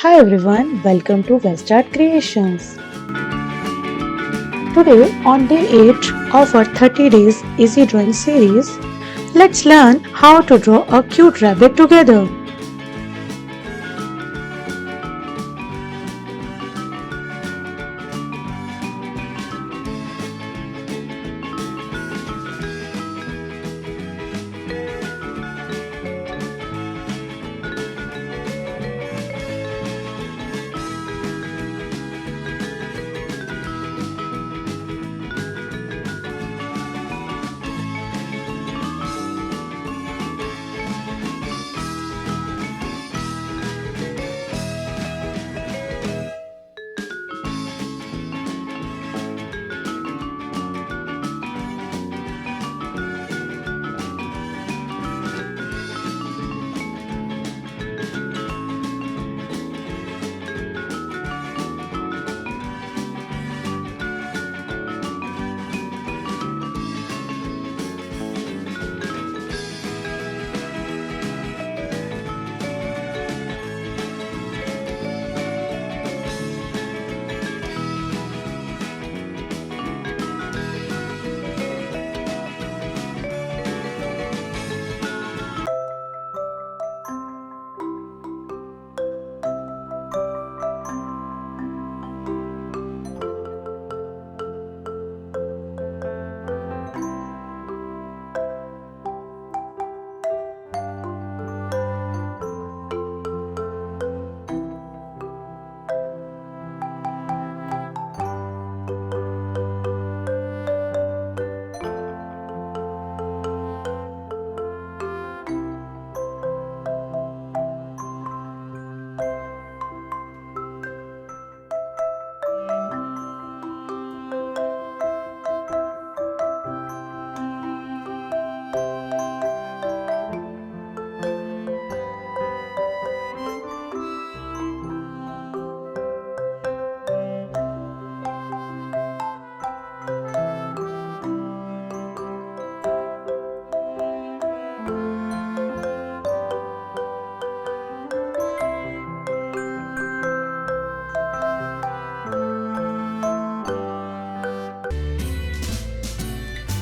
Hi everyone, welcome to Westart Creations. Today, on day 8 of our 30 days easy drawing series, let's learn how to draw a cute rabbit together.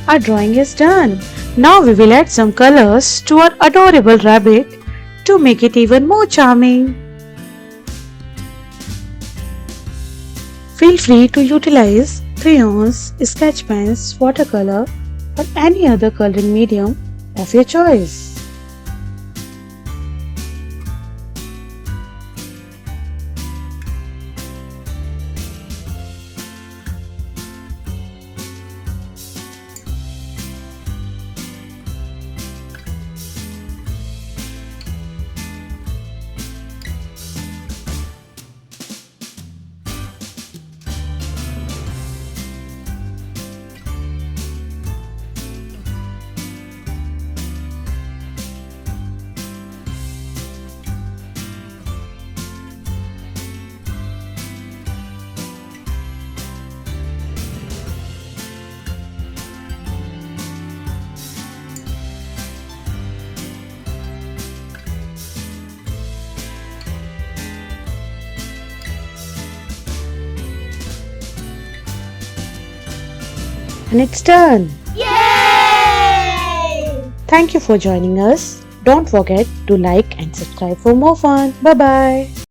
Our drawing is done. Now we will add some colors to our adorable rabbit to make it even more charming. Feel free to utilize crayons, sketch pens, watercolor or any other coloring medium of your choice. And it's done. Yay! Thank you for joining us. Don't forget to like and subscribe for more fun. Bye bye.